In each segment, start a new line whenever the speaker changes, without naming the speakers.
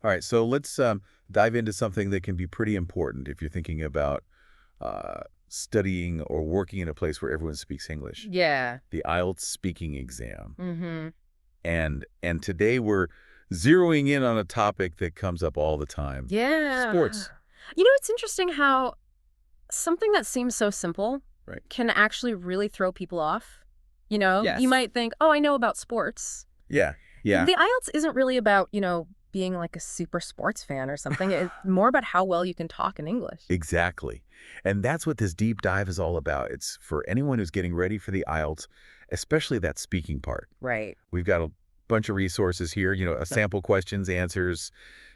All right, so let's dive into something that can be pretty important if you're thinking about uh, studying or working in a place where everyone speaks English.
Yeah.
The IELTS speaking exam.
Mm-hmm.
And today we're zeroing in on a topic that comes up all the time.
Yeah.
Sports.
It's interesting how something that seems so simple
Right.
can actually really throw people off. You
Yes.
might think, oh, I know about sports.
Yeah. Yeah.
The IELTS isn't really about, being like a super sports fan or something. It's more about how well you can talk in English.
Exactly. And that's what this deep dive is all about. It's for anyone who's getting ready for the IELTS, especially that speaking part.
Right.
We've got a bunch of resources here, a sample questions, answers,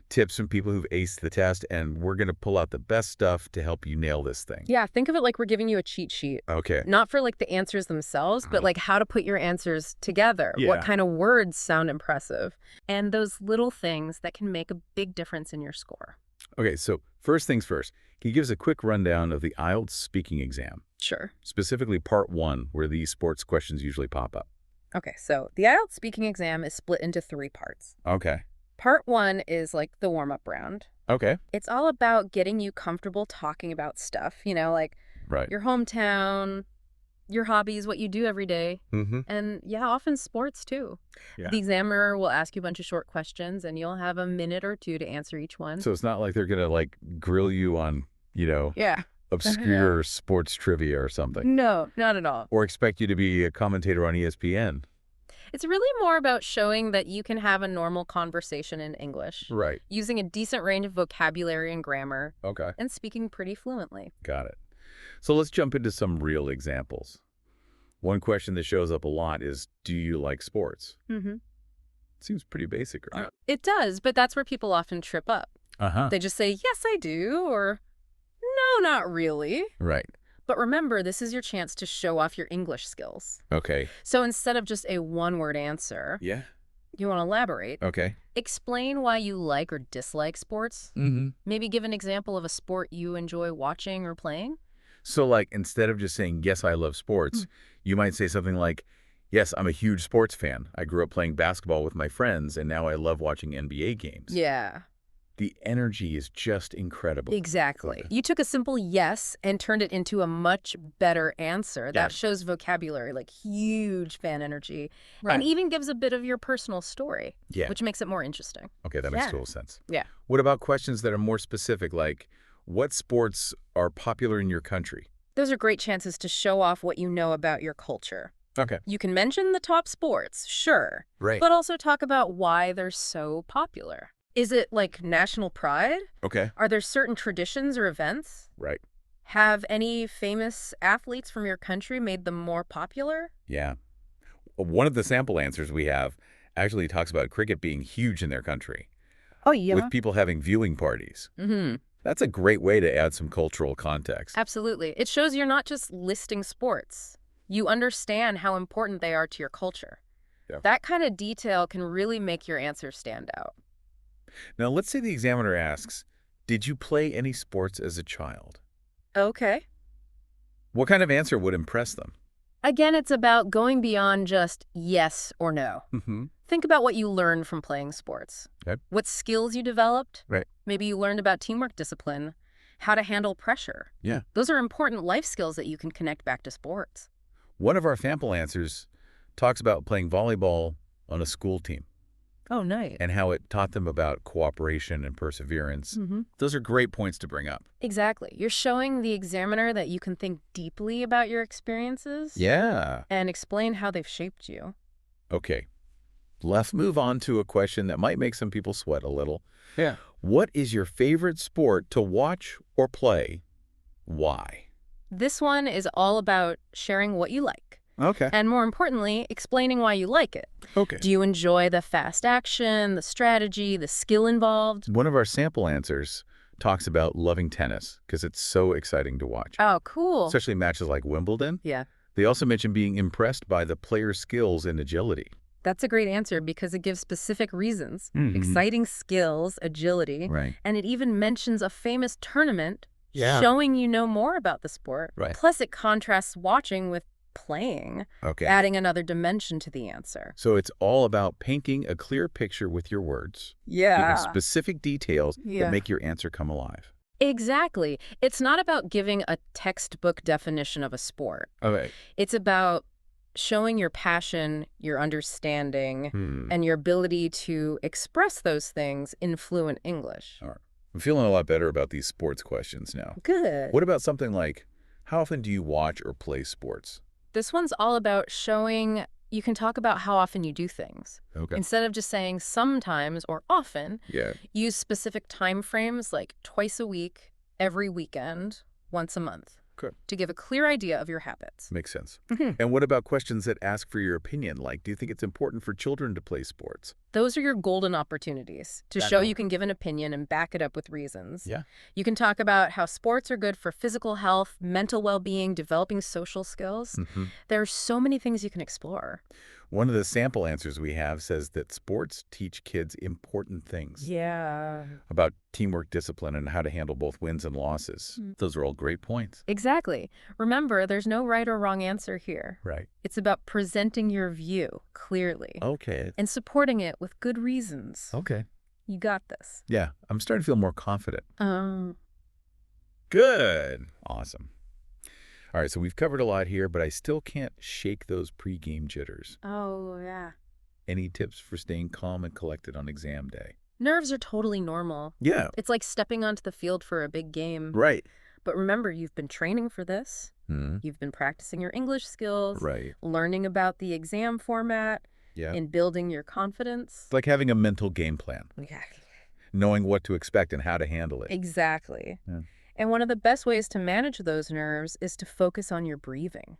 tips from people who've aced the test, and we're going to pull out the best stuff to help you nail this thing.
Yeah, think of it like we're giving you a cheat sheet.
Okay.
Not for like the answers themselves, but like how to put your answers together. What
Yeah.
kind of words sound impressive. And those little things that can make a big difference in your score.
Okay, so first things first, can you give us a quick rundown of the IELTS speaking exam,
Sure.
specifically part 1, where these sports questions usually pop up?
Okay, so the IELTS speaking exam is split into 3 parts.
Okay.
Part 1 is like the warm-up round.
Okay.
It's all about getting you comfortable talking about stuff, like
Right.
your hometown, your hobbies, what you do every day,
Mm-hmm.
and yeah, often sports too.
Yeah.
The examiner will ask you a bunch of short questions, and you'll have a minute or two to answer each one.
So it's not like they're going to grill you on,
Yeah.
obscure sports trivia or something,
No, not at all.
or expect you to be a commentator on ESPN.
It's really more about showing that you can have a normal conversation in English,
Right.
using a decent range of vocabulary and grammar,
Okay.
and speaking pretty fluently.
Got it. So let's jump into some real examples. One question that shows up a lot is, do you like sports?
Mm-hmm.
Seems pretty basic, right?
It does, but that's where people often trip up.
Uh-huh.
They just say, yes, I do, or no, not really.
Right.
But remember, this is your chance to show off your English skills.
Okay.
So instead of just a one-word answer,
Yeah.
you want to elaborate.
Okay.
Explain why you like or dislike sports.
Mm-hmm.
Maybe give an example of a sport you enjoy watching or playing.
So, instead of just saying, yes, I love sports, you might say something like, yes, I'm a huge sports fan. I grew up playing basketball with my friends, and now I love watching NBA games.
Yeah,
The energy is just incredible.
exactly.
Okay.
You took a simple yes and turned it into a much better answer.
Yeah.
That shows vocabulary, like huge fan energy,
Right.
and even gives a bit of your personal story,
Yeah.
which makes it more interesting.
Okay, that makes
Yeah.
total sense.
Yeah.
What about questions that are more specific, like, what sports are popular in your country?
Those are great chances to show off what you know about your culture.
Okay.
You can mention the top sports, sure,
Right.
but also talk about why they're so popular. Is it like national pride?
Okay.
Are there certain traditions or events?
Right.
Have any famous athletes from your country made them more popular?
Yeah. One of the sample answers we have actually talks about cricket being huge in their country,
Oh, yeah.
with people having viewing parties.
Mm-hmm.
That's a great way to add some cultural context.
Absolutely. It shows you're not just listing sports. You understand how important they are to your culture.
Yeah.
That kind of detail can really make your answer stand out.
Now, let's say the examiner asks, did you play any sports as a child?
Okay.
What kind of answer would impress them?
Again, it's about going beyond just yes or no.
Mm-hmm.
Think about what you learned from playing sports.
Okay.
What skills you developed.
Right.
Maybe you learned about teamwork discipline, how to handle pressure.
Yeah.
Those are important life skills that you can connect back to sports.
One of our sample answers talks about playing volleyball on a school team
Oh, nice.
and how it taught them about cooperation and perseverance.
Mm-hmm.
Those are great points to bring up.
Exactly. You're showing the examiner that you can think deeply about your experiences.
Yeah.
And explain how they've shaped you.
Okay. Let's move on to a question that might make some people sweat a little.
Yeah.
What is your favorite sport to watch or play? Why?
This one is all about sharing what you like.
Okay.
And more importantly, explaining why you like it.
Okay.
Do you enjoy the fast action, the strategy, the skill involved?
One of our sample answers talks about loving tennis because it's so exciting to watch,
Oh, cool.
especially matches like Wimbledon.
Yeah,
They also mention being impressed by the player's skills and agility.
that's a great answer because it gives specific reasons.
Mhm.
Exciting skills, agility,
Right.
and it even mentions a famous tournament
Yeah.
showing you know more about the sport.
Right.
Plus, it contrasts watching with playing,
Okay.
adding another dimension to the answer.
So it's all about painting a clear picture with your words, giving
Yeah.
specific details that
Yeah.
make your answer come alive.
Exactly. It's not about giving a textbook definition of a sport.
Okay.
It's about showing your passion, your understanding,
Hmm.
and your ability to express those things in fluent English.
All right. I'm feeling a lot better about these sports questions now.
Good.
What about something like, how often do you watch or play sports?
This one's all about showing you can talk about how often you do things.
Okay.
Instead of just saying sometimes or often,
Yeah.
use specific time frames like twice a week, every weekend, once a month.
Good.
To give a clear idea of your habits.
Makes sense.
Mhm.
And what about questions that ask for your opinion? Like, do you think it's important for children to play sports?
Those are your golden opportunities to
That
show
one.
you can give an opinion and back it up with reasons.
Yeah.
You can talk about how sports are good for physical health, mental well-being, developing social skills.
Mm-hmm.
There are so many things you can explore.
One of the sample answers we have says that sports teach kids important things
Yeah.
about teamwork, discipline, and how to handle both wins and losses. Those are all great points.
Exactly. Remember, there's no right or wrong answer here.
Right.
It's about presenting your view clearly
Okay.
and supporting it with good reasons.
Okay.
You got this.
Yeah, I'm starting to feel more confident.
Um,
Good. Awesome. All right, so we've covered a lot here, but I still can't shake those pre-game jitters.
oh, yeah.
Any tips for staying calm and collected on exam day?
Nerves are totally normal.
Yeah.
It's like stepping onto the field for a big game.
Right.
But remember, you've been training for this.
Hmm.
You've been practicing your English skills,
Right.
learning about the exam format,
Yeah.
and building your confidence.
It's like having a mental game plan,
Yeah,
knowing what to expect and how to handle it.
exactly.
Yeah.
And one of the best ways to manage those nerves is to focus on your breathing.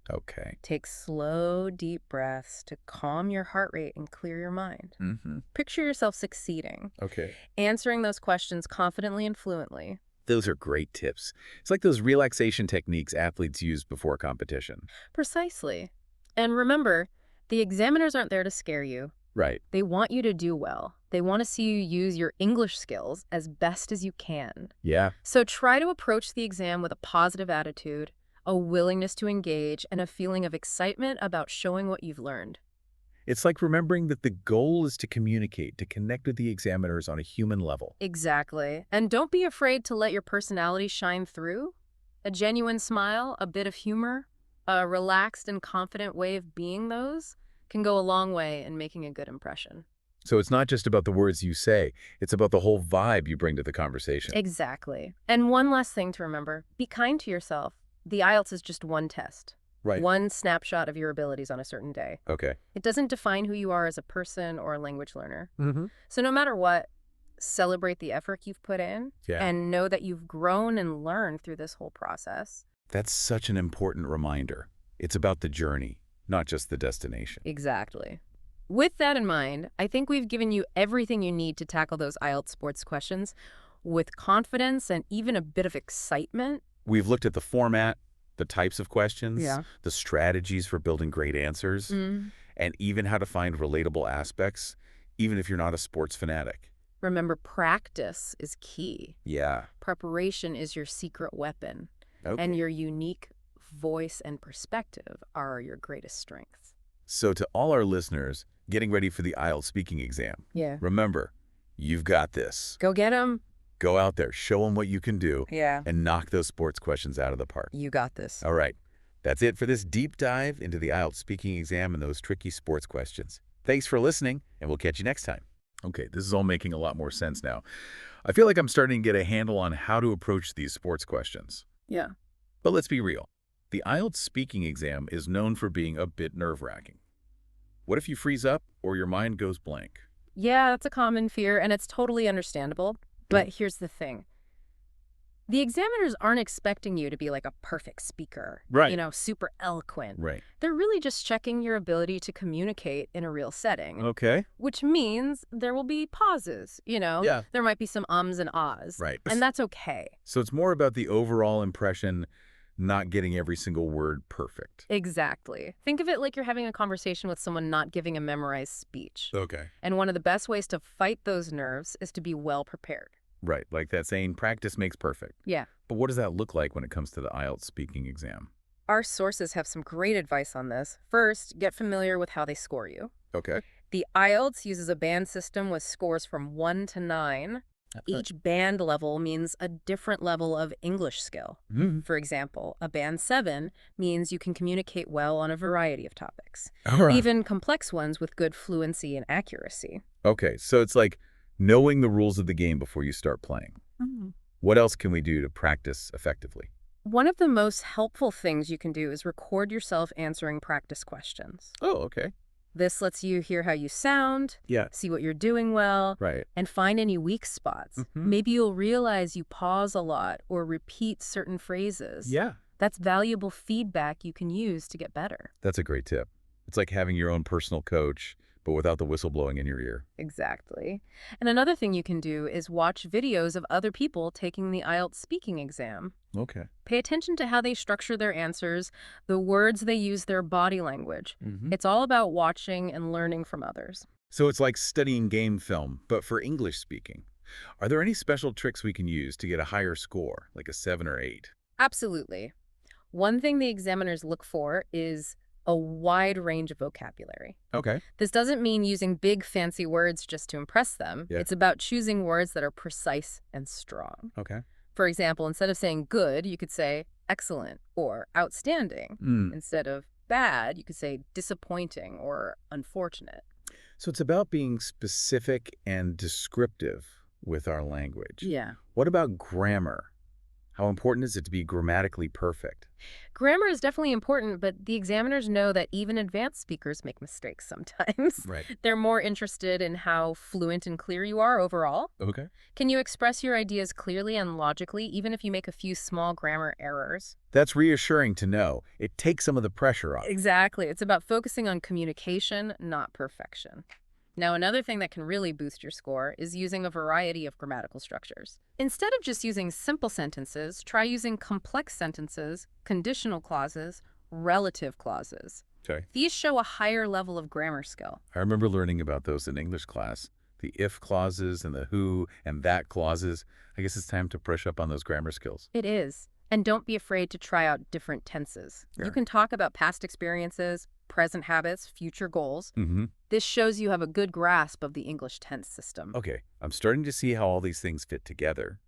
Okay.
Take slow, deep breaths to calm your heart rate and clear your mind.
Mm-hmm.
Picture yourself succeeding,
Okay.
answering those questions confidently and fluently.
Those are great tips. It's like those relaxation techniques athletes use before competition.
Precisely. And remember, the examiners aren't there to scare you.
Right.
They want you to do well. They want to see you use your English skills as best as you can.
Yeah.
So try to approach the exam with a positive attitude, a willingness to engage, and a feeling of excitement about showing what you've learned.
It's like remembering that the goal is to communicate, to connect with the examiners on a human level.
Exactly. And don't be afraid to let your personality shine through. A genuine smile, a bit of humor, a relaxed and confident way of being those can go a long way in making a good impression.
So it's not just about the words you say, it's about the whole vibe you bring to the conversation.
Exactly. And one last thing to remember, be kind to yourself. The IELTS is just one test.
Right.
One snapshot of your abilities on a certain day.
Okay.
It doesn't define who you are as a person or a language learner.
Mm-hmm.
So no matter what, celebrate the effort you've put in
Yeah.
and know that you've grown and learned through this whole process.
That's such an important reminder. It's about the journey, not just the destination.
Exactly. With that in mind, I think we've given you everything you need to tackle those IELTS sports questions with confidence and even a bit of excitement.
We've looked at the format, the types of questions,
Yeah.
the strategies for building great answers, and even how to find relatable aspects, even if you're not a sports fanatic.
Remember, practice is key.
Yeah.
Preparation is your secret weapon,
Okay.
and your unique voice and perspective are your greatest strengths.
So to all our listeners getting ready for the IELTS speaking exam,
Yeah.
remember, you've got this.
Go get them.
Go out there, show them what you can do,
Yeah.
and knock those sports questions out of the park.
You got this.
All right. That's it for this deep dive into the IELTS speaking exam and those tricky sports questions. Thanks for listening, and we'll catch you next time. Okay, this is all making a lot more sense now. I feel like I'm starting to get a handle on how to approach these sports questions.
Yeah.
But let's be real. The IELTS speaking exam is known for being a bit nerve-wracking. What if you freeze up or your mind goes blank?
Yeah, that's a common fear, and it's totally understandable. But here's the thing. The examiners aren't expecting you to be like a perfect speaker,
Right.
super eloquent.
Right.
They're really just checking your ability to communicate in a real setting,
Okay.
which means there will be pauses,
Yeah.
There might be some ums and ahs.
Right.
And that's okay.
So it's more about the overall impression, not getting every single word perfect.
Exactly. Think of it like you're having a conversation with someone not giving a memorized speech.
Okay.
And one of the best ways to fight those nerves is to be well prepared.
Right. Like that saying, practice makes perfect.
Yeah.
But what does that look like when it comes to the IELTS speaking exam?
Our sources have some great advice on this. First, get familiar with how they score you.
Okay.
The IELTS uses a band system with scores from 1 to 9. Each band level means a different level of English skill.
Mm-hmm.
For example, a band 7 means you can communicate well on a variety of topics,
All right.
even complex ones with good fluency and accuracy.
Okay, so it's like knowing the rules of the game before you start playing.
Mhm.
What else can we do to practice effectively?
One of the most helpful things you can do is record yourself answering practice questions.
Oh, okay.
This lets you hear how you sound,
Yeah.
see what you're doing well,
Right.
and find any weak spots.
Mhm.
Maybe you'll realize you pause a lot or repeat certain phrases.
Yeah.
That's valuable feedback you can use to get better.
That's a great tip. It's like having your own personal coach, but without the whistle blowing in your ear.
Exactly. And another thing you can do is watch videos of other people taking the IELTS speaking exam.
Okay.
Pay attention to how they structure their answers, the words they use, their body language.
Mm-hmm.
It's all about watching and learning from others.
So it's like studying game film, but for English speaking. Are there any special tricks we can use to get a higher score, like a 7 or 8?
Absolutely. One thing the examiners look for is a wide range of vocabulary.
Okay.
This doesn't mean using big fancy words just to impress them.
Yeah.
It's about choosing words that are precise and strong.
Okay.
For example, instead of saying good, you could say excellent or outstanding.
Mm.
Instead of bad, you could say disappointing or unfortunate.
So it's about being specific and descriptive with our language.
Yeah.
What about grammar? How important is it to be grammatically perfect?
Grammar is definitely important, but the examiners know that even advanced speakers make mistakes sometimes.
Right.
They're more interested in how fluent and clear you are overall.
Okay.
Can you express your ideas clearly and logically, even if you make a few small grammar errors?
That's reassuring to know. It takes some of the pressure off.
Exactly. It's about focusing on communication, not perfection. Now, another thing that can really boost your score is using a variety of grammatical structures. Instead of just using simple sentences, try using complex sentences, conditional clauses, relative clauses.
Okay.
These show a higher level of grammar skill.
I remember learning about those in English class. The if clauses and the who and that clauses. I guess it's time to brush up on those grammar skills.
It is. And don't be afraid to try out different tenses.
Yeah.
You can talk about past experiences, present habits, future goals.
Mm-hmm.
This shows you have a good grasp of the English tense system.
Okay, I'm starting to see how all these things fit together.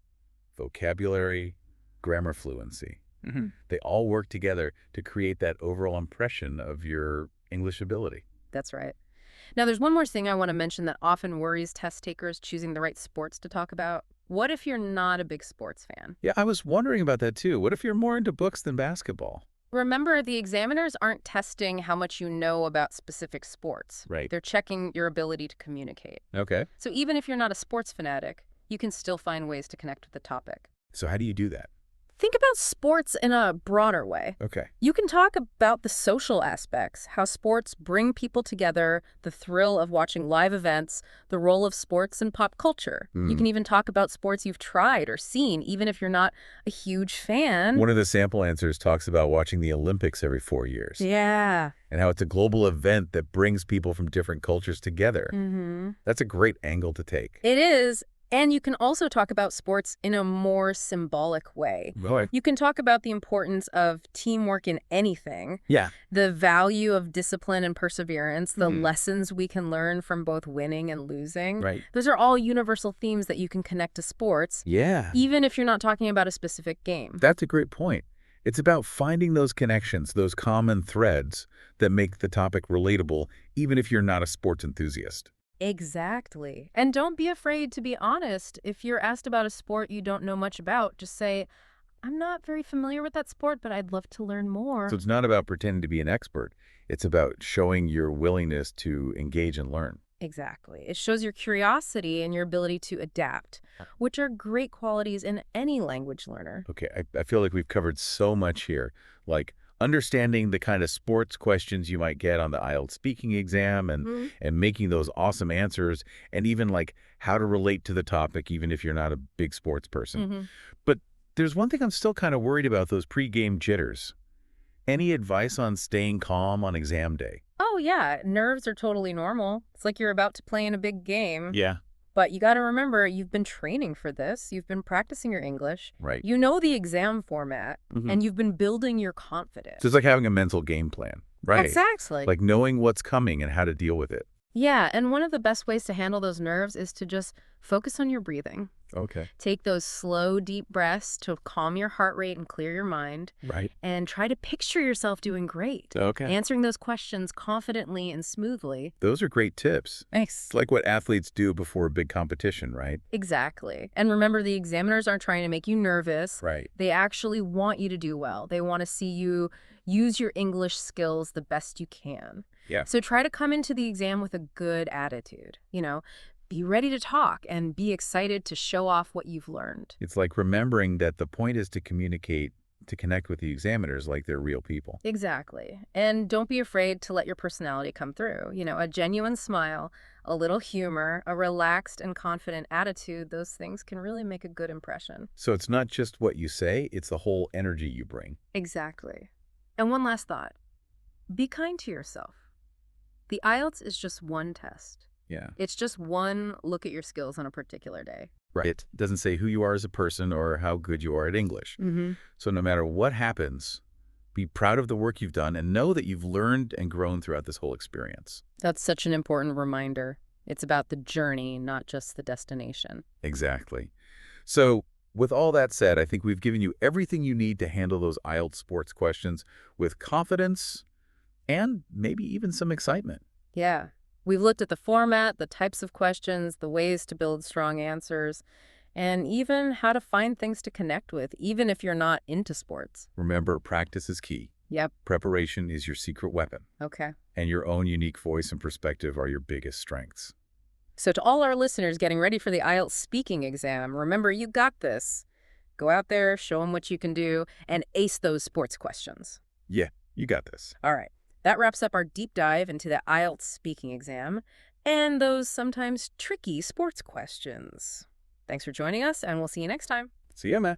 Vocabulary, grammar fluency.
Mm-hmm.
They all work together to create that overall impression of your English ability.
That's right. Now, there's one more thing I want to mention that often worries test takers choosing the right sports to talk about. What if you're not a big sports fan?
Yeah, I was wondering about that too. What if you're more into books than basketball?
Remember, the examiners aren't testing how much you know about specific sports.
Right.
They're checking your ability to communicate.
Okay.
So even if you're not a sports fanatic, you can still find ways to connect with the topic.
So how do you do that?
Think about sports in a broader way.
Okay.
You can talk about the social aspects, how sports bring people together, the thrill of watching live events, the role of sports in pop culture. You can even talk about sports you've tried or seen, even if you're not a huge fan.
One of the sample answers talks about watching the Olympics every 4 years.
Yeah.
And how it's a global event that brings people from different cultures together.
Mm-hmm.
That's a great angle to take.
It is. And you can also talk about sports in a more symbolic way.
Right.
You can talk about the importance of teamwork in anything,
Yeah.
the value of discipline and perseverance, the lessons we can learn from both winning and losing.
Right.
Those are all universal themes that you can connect to sports,
Yeah.
even if you're not talking about a specific game.
That's a great point. It's about finding those connections, those common threads that make the topic relatable, even if you're not a sports enthusiast.
Exactly. And don't be afraid to be honest. If you're asked about a sport you don't know much about, just say, I'm not very familiar with that sport, but I'd love to learn more.
So it's not about pretending to be an expert. It's about showing your willingness to engage and learn.
Exactly. It shows your curiosity and your ability to adapt, which are great qualities in any language learner.
Okay, I feel like we've covered so much here, like understanding the kind of sports questions you might get on the IELTS speaking exam and making those awesome answers, and even like how to relate to the topic even if you're not a big sports person. But there's one thing I'm still kind of worried about, those pre-game jitters. Any advice on staying calm on exam day?
Oh, yeah. Nerves are totally normal. It's like you're about to play in a big game.
Yeah.
But you got to remember, you've been training for this. You've been practicing your English.
Right.
You know the exam format,
Hmm.
and you've been building your confidence.
So it's like having a mental game plan. Right.
Exactly.
Like knowing what's coming and how to deal with it.
Yeah, and one of the best ways to handle those nerves is to just focus on your breathing.
Okay.
Take those slow, deep breaths to calm your heart rate and clear your mind.
Right.
And try to picture yourself doing great.
Okay.
Answering those questions confidently and smoothly.
Those are great tips.
Thanks.
It's like what athletes do before a big competition, right?
Exactly. And remember, the examiners aren't trying to make you nervous.
Right.
They actually want you to do well. They want to see you use your English skills the best you can.
Yeah.
So try to come into the exam with a good attitude. Be ready to talk and be excited to show off what you've learned.
It's like remembering that the point is to communicate, to connect with the examiners like they're real people.
Exactly. And don't be afraid to let your personality come through. A genuine smile, a little humor, a relaxed and confident attitude, those things can really make a good impression.
So it's not just what you say, it's the whole energy you bring.
Exactly. And one last thought. Be kind to yourself. The IELTS is just one test.
Yeah.
It's just one look at your skills on a particular day.
Right. It doesn't say who you are as a person or how good you are at English.
Mm-hmm.
So no matter what happens, be proud of the work you've done and know that you've learned and grown throughout this whole experience.
That's such an important reminder. It's about the journey, not just the destination.
Exactly. So with all that said, I think we've given you everything you need to handle those IELTS sports questions with confidence and maybe even some excitement.
Yeah. We've looked at the format, the types of questions, the ways to build strong answers, and even how to find things to connect with, even if you're not into sports.
Remember, practice is key.
Yep.
Preparation is your secret weapon.
Okay.
And your own unique voice and perspective are your biggest strengths.
So to all our listeners getting ready for the IELTS speaking exam, remember, you got this. Go out there, show them what you can do, and ace those sports questions.
Yeah, you got this.
All right. That wraps up our deep dive into the IELTS speaking exam and those sometimes tricky sports questions. Thanks for joining us, and we'll see you next time.
See ya, man.